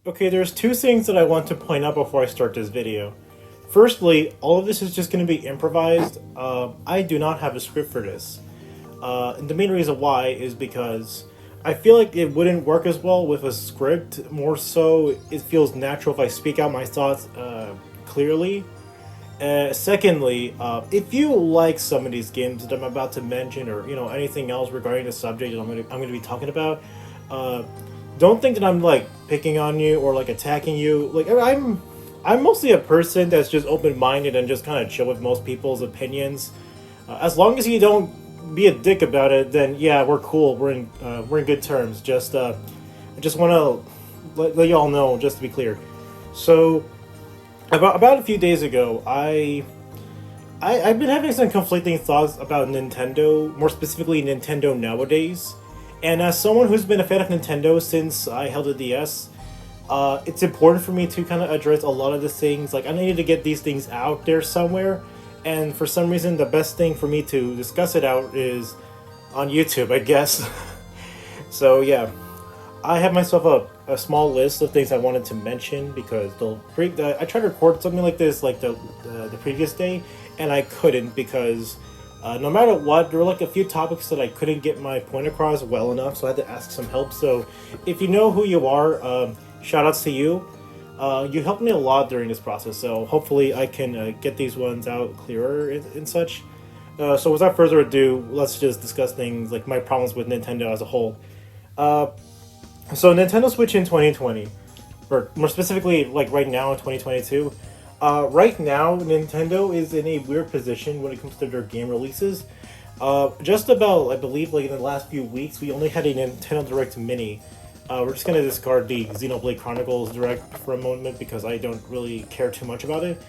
Okay, there's two things that I want to point out before I start this video. Firstly, all of this is just going to be improvised. I do not have a script for this. And the main reason why is because I feel like it wouldn't work as well with a script. More so, it feels natural if I speak out my thoughts clearly. Secondly, if you like some of these games that I'm about to mention, or anything else regarding the subject that I'm gonna be talking about, uh, don't think that I'm like picking on you or like attacking you. Like I'm mostly a person that's just open minded and just kind of chill with most people's opinions. As long as you don't be a dick about it, then yeah, we're cool. We're in good terms. I just want to let y'all know, just to be clear. So about a few days ago, I've been having some conflicting thoughts about Nintendo, more specifically Nintendo nowadays. And as someone who's been a fan of Nintendo since I held a DS, it's important for me to kind of address a lot of the things. Like, I needed to get these things out there somewhere, and for some reason, the best thing for me to discuss it out is on YouTube, I guess. So yeah, I have myself a small list of things I wanted to mention because I tried to record something like this like the previous day, and I couldn't because no matter what, there were like a few topics that I couldn't get my point across well enough, so I had to ask some help. So if you know who you are, shout outs to you. You helped me a lot during this process, so hopefully I can get these ones out clearer and such. So without further ado, let's just discuss things like my problems with Nintendo as a whole. Uh, so Nintendo Switch in 2020, or more specifically, like right now in 2022. Right now, Nintendo is in a weird position when it comes to their game releases. Just about, I believe, like in the last few weeks, we only had a Nintendo Direct Mini. We're just gonna discard the Xenoblade Chronicles Direct for a moment because I don't really care too much about it.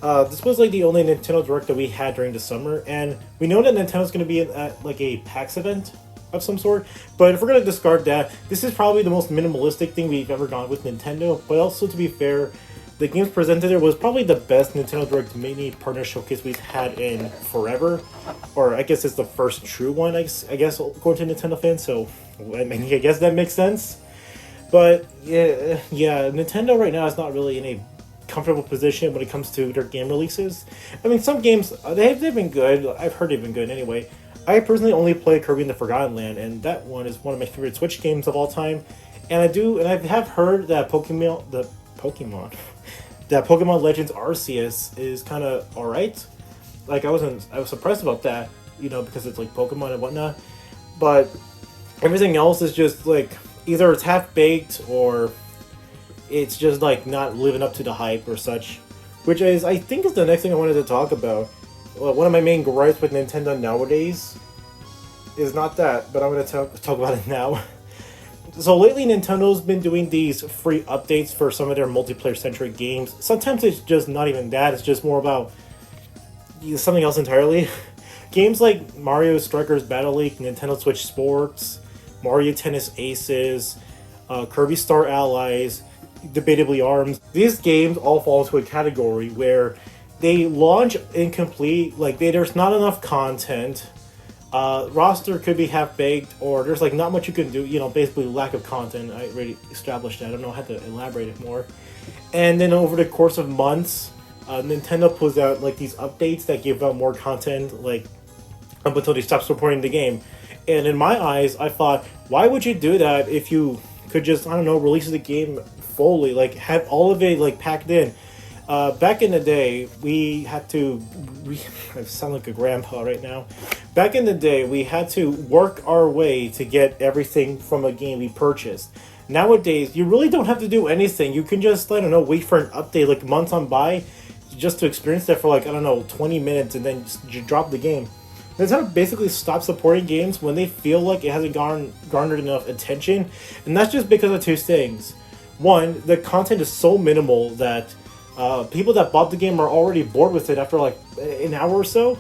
This was like the only Nintendo Direct that we had during the summer, and we know that Nintendo's gonna be at like a PAX event of some sort. But if we're gonna discard that, this is probably the most minimalistic thing we've ever gone with Nintendo. But also, to be fair, the games presented there was probably the best Nintendo Direct Mini partner showcase we've had in forever. Or I guess it's the first true one, I guess according to Nintendo fans, so I mean, I guess that makes sense. But yeah, Nintendo right now is not really in a comfortable position when it comes to their game releases. I mean, some games, they've been good. I've heard they've been good anyway. I personally only play Kirby in the Forgotten Land, and that one is one of my favorite Switch games of all time. And I have heard that that Pokemon Legends Arceus is kind of alright. Like, I was surprised about that, because it's like Pokemon and whatnot. But everything else is just like either it's half baked or it's just like not living up to the hype or such. Which is, I think, is the next thing I wanted to talk about. Well, one of my main gripes with Nintendo nowadays is not that, but I'm going to talk about it now. So lately, Nintendo's been doing these free updates for some of their multiplayer-centric games. Sometimes it's just not even that. It's just more about something else entirely. Games like Mario Strikers Battle League, Nintendo Switch Sports, Mario Tennis Aces, Kirby Star Allies, debatably ARMS. These games all fall into a category where they launch incomplete, like there's not enough content. Roster could be half-baked, or there's like not much you can do, basically lack of content. I already established that. I don't know how to elaborate it more. And then over the course of months, Nintendo puts out like these updates that give out more content, like up until they stop supporting the game. And in my eyes, I thought, why would you do that if you could just, I don't know, release the game fully, like have all of it like packed in? Back in the day, I sound like a grandpa right now. Back in the day, we had to work our way to get everything from a game we purchased. Nowadays, you really don't have to do anything. You can just, I don't know, wait for an update like months on by just to experience that for like, I don't know, 20 minutes and then just drop the game. Nintendo basically stopped supporting games when they feel like it hasn't garnered enough attention. And that's just because of two things. One, the content is so minimal that people that bought the game are already bored with it after like an hour or so.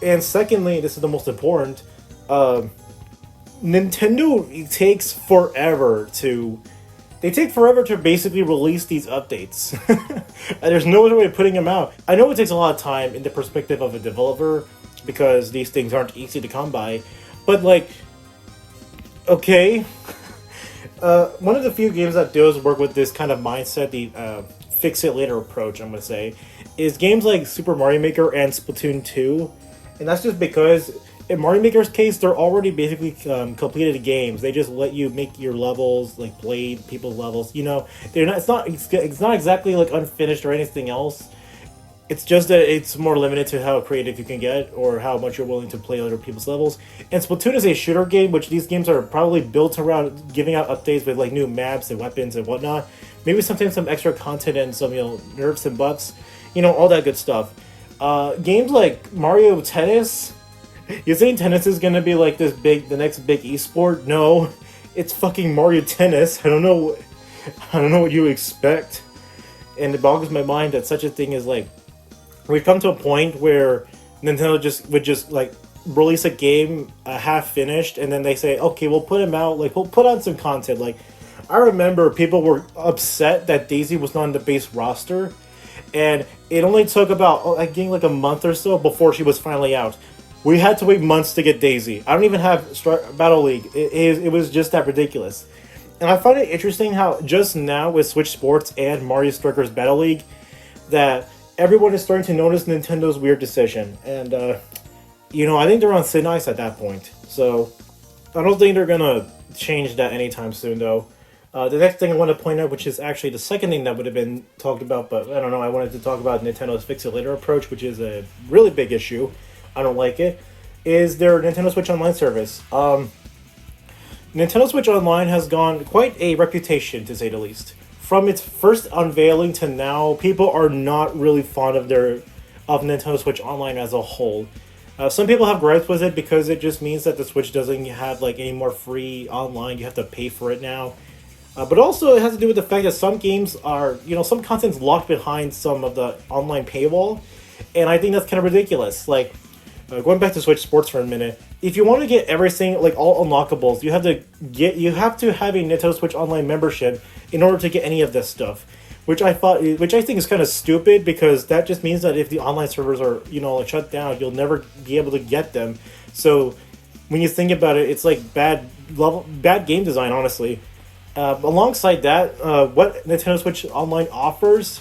And secondly, this is the most important, Nintendo takes forever to basically release these updates. And there's no other way of putting them out. I know it takes a lot of time in the perspective of a developer because these things aren't easy to come by, but like, okay. one of the few games that does work with this kind of mindset, the fix it later approach, I'm gonna say, is games like Super Mario Maker and Splatoon 2, and that's just because in Mario Maker's case, they're already basically completed games. They just let you make your levels, like play people's levels. You know, they're not. It's not exactly like unfinished or anything else. It's just that it's more limited to how creative you can get or how much you're willing to play other people's levels. And Splatoon is a shooter game, which these games are probably built around giving out updates with like new maps and weapons and whatnot. Maybe sometimes some extra content and some nerfs and buffs, all that good stuff. Games like Mario Tennis. You saying tennis is gonna be like the next big esport? No, it's fucking Mario Tennis. I don't know what you expect, and it boggles my mind that such a thing is like. We've come to a point where Nintendo would just like release a game half finished, and then they say, "Okay, we'll put him out. Like we'll put on some content." Like I remember people were upset that Daisy was not on the base roster, and it only took about I think like a month or so before she was finally out. We had to wait months to get Daisy. I don't even have Battle League. It was just that ridiculous, and I find it interesting how just now with Switch Sports and Mario Strikers Battle League that. Everyone is starting to notice Nintendo's weird decision, and I think they're on thin ice at that point. So I don't think they're gonna change that anytime soon, though. The next thing I want to point out, which is actually the second thing that would have been talked about, but I don't know. I wanted to talk about Nintendo's Fix It Later approach, which is a really big issue. I don't like it. Is their Nintendo Switch Online service? Nintendo Switch Online has gone quite a reputation, to say the least. From its first unveiling to now, people are not really fond of Nintendo Switch Online as a whole. Some people have gripes with it because it just means that the Switch doesn't have like any more free online. You have to pay for it now. But also it has to do with the fact that some games are, some content's locked behind some of the online paywall. And I think that's kind of ridiculous. Like, going back to Switch Sports for a minute, if you want to get everything, like all unlockables, you have to have a Nintendo Switch Online membership in order to get any of this stuff, which I think is kind of stupid because that just means that if the online servers are like shut down, you'll never be able to get them. So when you think about it, it's like bad game design, honestly. Alongside that, what Nintendo Switch Online offers,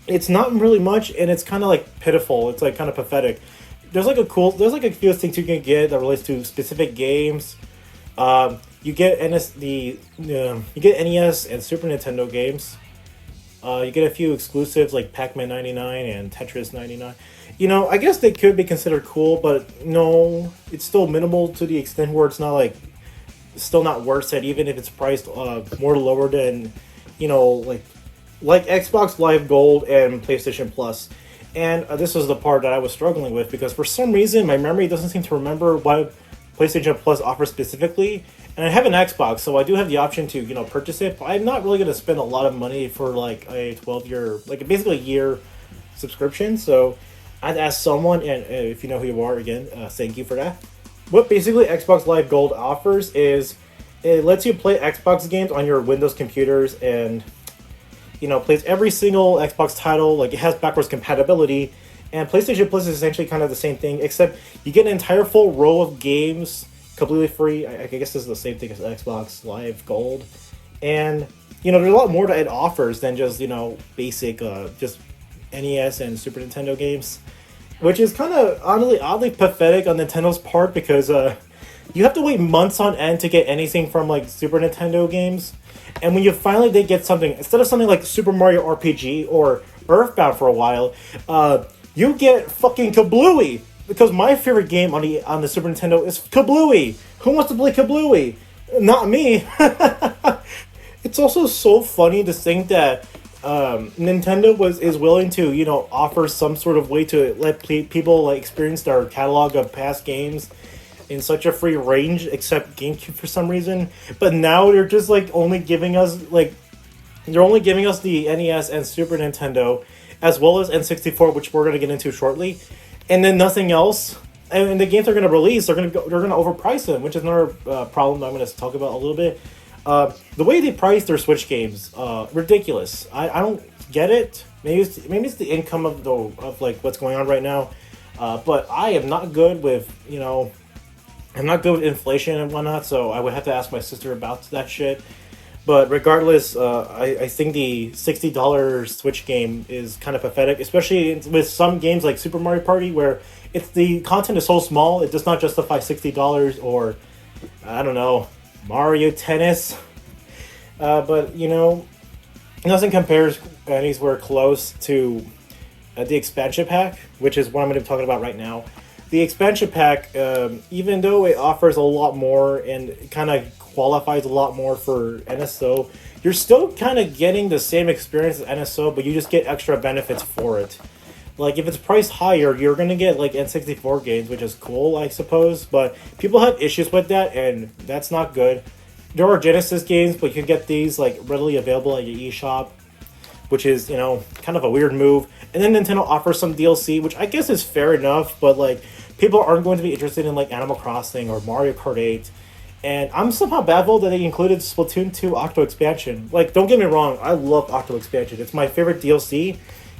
it's not really much, and it's kind of like pitiful. It's like kind of pathetic. There's like a few things you can get that relates to specific games. You get NES and Super Nintendo games. You get a few exclusives like Pac-Man 99 and Tetris 99. I guess they could be considered cool, but no, it's still minimal to the extent where it's not like still not worth it, even if it's priced more lower than like Xbox Live Gold and PlayStation Plus. And this was the part that I was struggling with because for some reason my memory doesn't seem to remember what PlayStation Plus offers specifically. And I have an Xbox, so I do have the option to purchase it. But I'm not really going to spend a lot of money for like a 12-year, like basically a year subscription. So I'd ask someone, and if you know who you are, again, thank you for that. What basically Xbox Live Gold offers is it lets you play Xbox games on your Windows computers and plays every single Xbox title. Like it has backwards compatibility, and PlayStation Plus is essentially kind of the same thing, except you get an entire full row of games completely free. I guess this is the same thing as Xbox Live Gold, and there's a lot more that it offers than just basic just NES and Super Nintendo games, which is kind of oddly pathetic on Nintendo's part because you have to wait months on end to get anything from like Super Nintendo games. And when they get something, instead of something like Super Mario RPG or Earthbound for a while, you get fucking Kablooey. Because my favorite game on the Super Nintendo is Kablooey. Who wants to play Kablooey? Not me. It's also so funny to think that Nintendo is willing to offer some sort of way to let people like experience their catalog of past games in such a free range, except GameCube for some reason. But now they're just like only giving us the NES and Super Nintendo, as well as N64, which we're gonna get into shortly, and then nothing else. And the games they're gonna release, they're gonna overprice them, which is another problem that I'm gonna talk about a little bit. The way they price their Switch games, ridiculous. I don't get it. Maybe it's the income of like what's going on right now. But I am not good with I'm not good with inflation and whatnot, so I would have to ask my sister about that shit. But regardless, I think the $60 Switch game is kind of pathetic, especially with some games like Super Mario Party, where it's the content is so small, it does not justify $60, or I don't know, Mario Tennis. But you know, nothing compares anywhere close to the expansion pack, which is what I'm going to be talking about right now. The expansion pack, even though it offers a lot more and kind of qualifies a lot more for NSO, you're still kind of getting the same experience as NSO, but you just get extra benefits for it. Like, if it's priced higher, you're going to get, like, N64 games, which is cool, I suppose, but people have issues with that, and that's not good. There are Genesis games, but you can get these, like, readily available at your eShop, which is, you know, kind of a weird move. And then Nintendo offers some DLC, which I guess is fair enough, but, like, people aren't going to be interested in, like, Animal Crossing or Mario Kart 8. And I'm somehow baffled that they included Splatoon 2 Octo Expansion. Like, don't get me wrong, I love Octo Expansion. It's my favorite DLC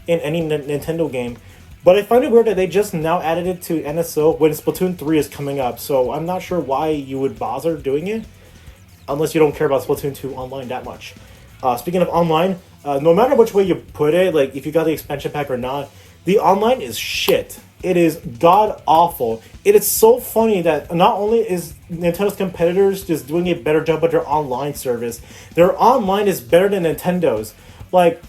in any Nintendo game. But I find it weird that they just now added it to NSO when Splatoon 3 is coming up. So I'm not sure why you would bother doing it, unless you don't care about Splatoon 2 online that much. Speaking of online, no matter which way you put it, like if you got the expansion pack or not, the online is shit. It is god awful. It is so funny that not only is Nintendo's competitors just doing a better job with their online service, their online is better than Nintendo's. Like,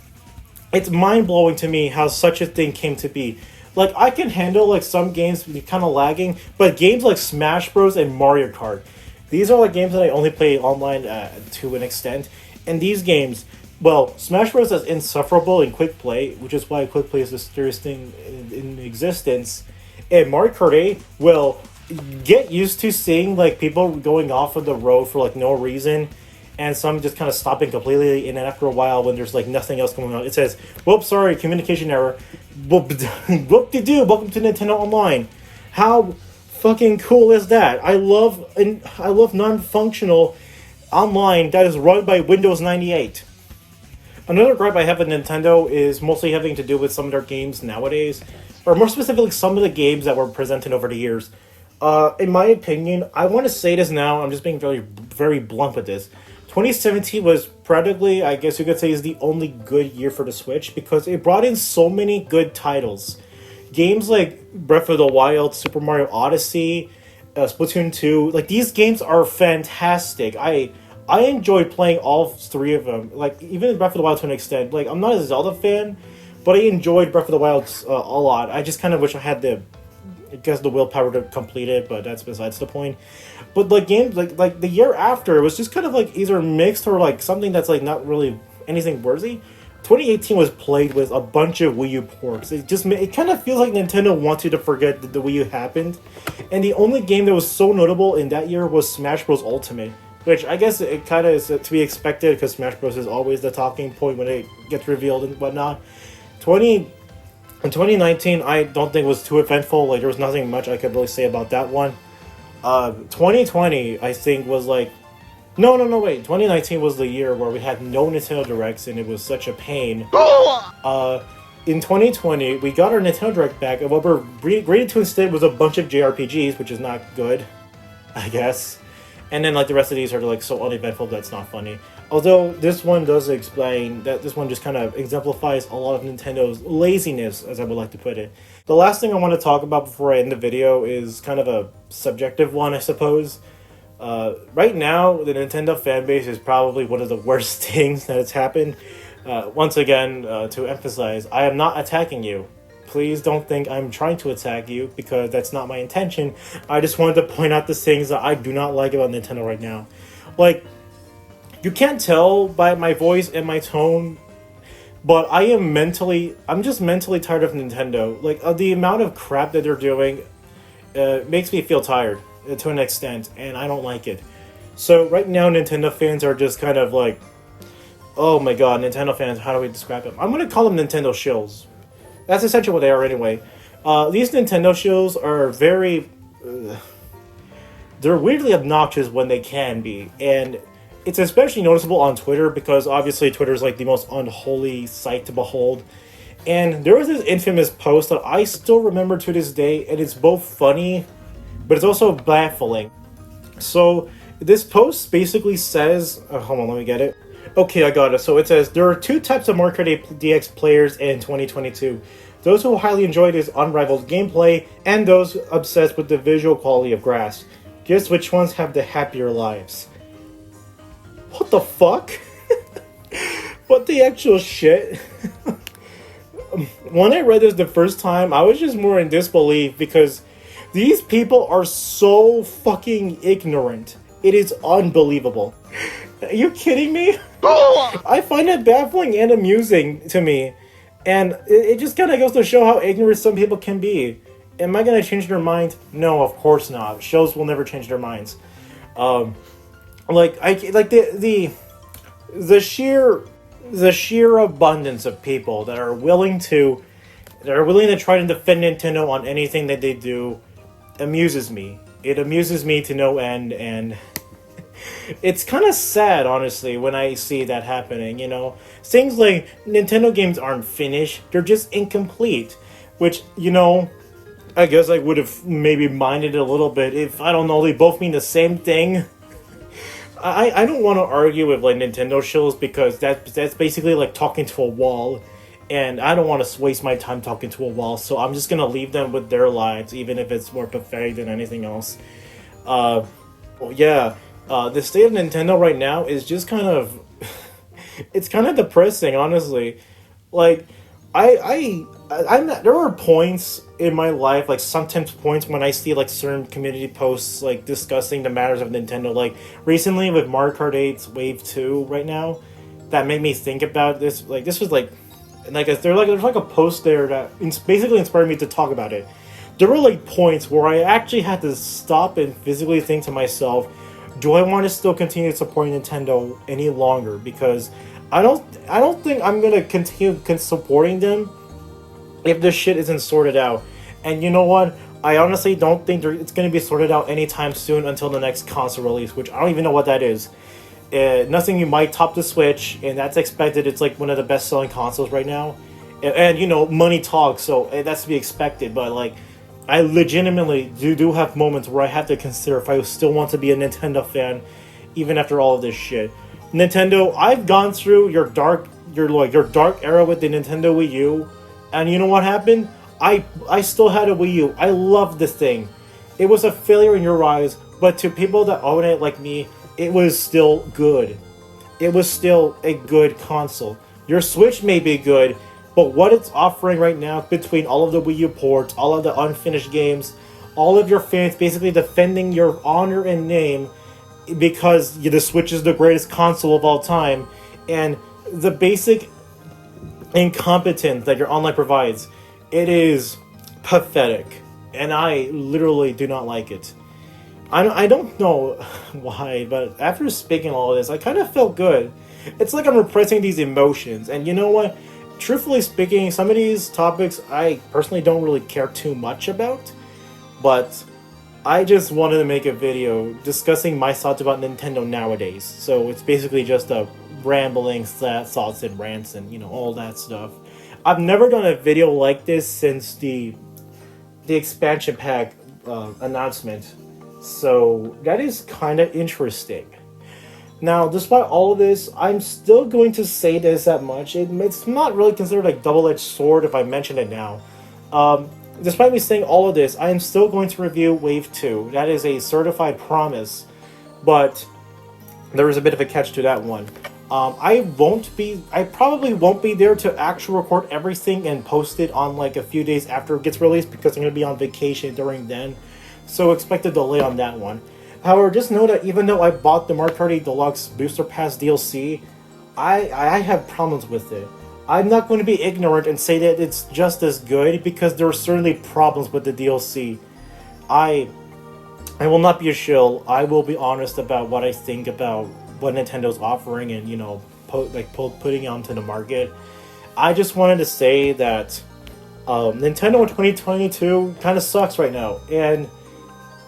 it's mind-blowing to me how such a thing came to be. Like, I can handle, like, some games kind of lagging, but games like Smash Bros. And Mario Kart, these are, like, games that I only play online to an extent. And these games, well, Smash Bros. Is insufferable in quick play, which is why quick play is the scariest thing in existence. And Mario Kart 8 will get used to seeing, like, people going off of the road for, like, no reason, and some just kind of stopping completely, and then after a while, when there's, like, nothing else going on, it says, whoops, sorry, communication error. Whoop-de-doo, welcome to Nintendo Online. How fucking cool is that? I love non-functional online that is run by Windows 98. Another gripe I have with Nintendo is mostly having to do with some of their games nowadays, or more specifically, some of the games that were presented over the years. In my opinion, I want to say this now, I'm just being very, very blunt with this. 2017 was practically, I guess you could say, is the only good year for the Switch, because it brought in so many good titles. Games like Breath of the Wild, Super Mario Odyssey, Splatoon 2, like, these games are fantastic. I enjoyed playing all three of them. Like, even Breath of the Wild to an extent. Like, I'm not a Zelda fan, but I enjoyed Breath of the Wild a lot. I just kind of wish I had the willpower to complete it, but that's besides the point. But, like, games, like the year after, it was just kind of, like, either mixed or, like, something that's, like, not really anything worthy. 2018 was plagued with a bunch of Wii U ports. It kind of feels like Nintendo wants you to forget that the Wii U happened. And the only game that was so notable in that year was Smash Bros. Ultimate, which I guess it kind of is to be expected, because Smash Bros. Is always the talking point when it gets revealed and whatnot. In 2019, I don't think was too eventful. Like, there was nothing much I could really say about that one. 2020, I think, was like... No, wait. 2019 was the year where we had no Nintendo Directs, and it was such a pain. In 2020, we got our Nintendo Direct back, and what we're graded to instead was a bunch of JRPGs, which is not good, I guess. And then, like, the rest of these are, like, so uneventful that's not funny. Although, this one does explain that this one just kind of exemplifies a lot of Nintendo's laziness, as I would like to put it. The last thing I want to talk about before I end the video is kind of a subjective one, I suppose. Right now, the Nintendo fanbase is probably one of the worst things that has happened. Once again, to emphasize, I am not attacking you. Please don't think I'm trying to attack you, because that's not my intention. I just wanted to point out the things that I do not like about Nintendo right now. Like, you can't tell by my voice and my tone, but I'm just mentally tired of Nintendo. Like, the amount of crap that they're doing makes me feel tired to an extent, and I don't like it. So right now, Nintendo fans are just kind of like, oh my god, Nintendo fans, how do we describe them? I'm going to call them Nintendo shills. That's essentially what they are anyway. These Nintendo shills are very... they're weirdly obnoxious when they can be, and it's especially noticeable on Twitter, because obviously Twitter is like the most unholy site to behold. And there was this infamous post that I still remember to this day, and it's both funny, but it's also baffling. So this post basically says... hold on, let me get it. Okay, I got it. So it says there are two types of Mario Kart 8 DX players in 2022. Those who highly enjoyed his unrivaled gameplay, and those obsessed with the visual quality of Grass. Guess which ones have the happier lives? What the fuck? What the actual shit? When I read this the first time, I was just more in disbelief because these people are so fucking ignorant. It is unbelievable. Are you kidding me? I find it baffling and amusing to me. And it just kind of goes to show how ignorant some people can be. Am I going to change their mind? No, of course not. Shows will never change their minds. The sheer abundance of people that are willing to try to defend Nintendo on anything that they do amuses me. It amuses me to no end, and it's kind of sad, honestly, when I see that happening, you know? Things like Nintendo games aren't finished, they're just incomplete. Which, you know, I guess I would have maybe minded a little bit if, I don't know, they both mean the same thing. I don't want to argue with, like, Nintendo shows because that's basically like talking to a wall. And I don't want to waste my time talking to a wall, so I'm just going to leave them with their lives, even if it's more pathetic than anything else. The state of Nintendo right now is just kind of... it's kind of depressing, honestly. Like, there are points in my life, like sometimes points when I see like certain community posts like discussing the matters of Nintendo. Like recently with Mario Kart 8's Wave 2 right now, that made me think about this. Like this was there's like a post there that basically inspired me to talk about it. There were like points where I actually had to stop and physically think to myself, do I want to still continue supporting Nintendo any longer? Because I don't think I'm gonna continue supporting them if this shit isn't sorted out. And you know what? I honestly don't think it's gonna be sorted out anytime soon until the next console release, which I don't even know what that is. Nothing you might top the Switch, and that's expected. It's like one of the best-selling consoles right now, and you know, money talks, so that's to be expected. But like, I legitimately do have moments where I have to consider if I still want to be a Nintendo fan, even after all of this shit. Nintendo, I've gone through your dark era with the Nintendo Wii U, and you know what happened? I still had a Wii U. I loved this thing. It was a failure in your eyes, but to people that own it like me, it was still good. It was still a good console. Your Switch may be good, but what it's offering right now, between all of the Wii U ports, all of the unfinished games, all of your fans basically defending your honor and name because the Switch is the greatest console of all time, and the basic incompetence that your online provides, it is pathetic, and I literally do not like it. I don't know why, but after speaking all of this, I kind of felt good. It's like I'm repressing these emotions, and you know what? Truthfully speaking, some of these topics I personally don't really care too much about, but I just wanted to make a video discussing my thoughts about Nintendo nowadays. So it's basically just a rambling thoughts and rants and, you know, all that stuff. I've never done a video like this since the expansion pack announcement. So that is kind of interesting. Now, despite all of this, I'm still going to say this that much. It's not really considered a double-edged sword if I mention it now. Despite me saying all of this, I am still going to review Wave 2. That is a certified promise, but there is a bit of a catch to that one. I probably won't be there to actually record everything and post it on like a few days after it gets released because I'm going to be on vacation during then. So expect a delay on that one. However, just know that even though I bought the Mario Kart 8 Deluxe Booster Pass DLC, I have problems with it. I'm not going to be ignorant and say that it's just as good because there are certainly problems with the DLC. I will not be a shill. I will be honest about what I think about what Nintendo's offering and, you know, putting onto the market. I just wanted to say that Nintendo in 2022 kind of sucks right now, and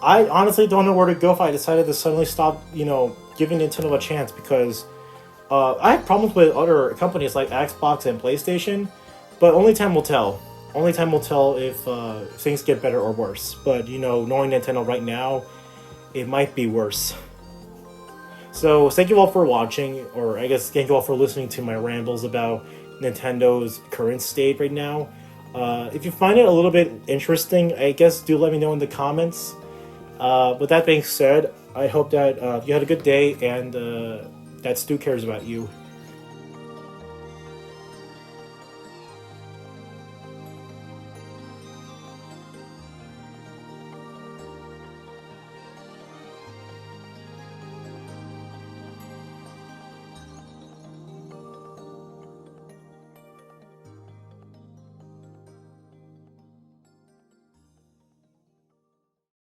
I honestly don't know where to go if I decided to suddenly stop, you know, giving Nintendo a chance, because I have problems with other companies like Xbox and PlayStation, but only time will tell. Only time will tell if things get better or worse. But, you know, knowing Nintendo right now, it might be worse. So thank you all for watching, or I guess thank you all for listening to my rambles about Nintendo's current state right now. If you find it a little bit interesting, I guess do let me know in the comments. With that being said, I hope that you had a good day and that Stu cares about you.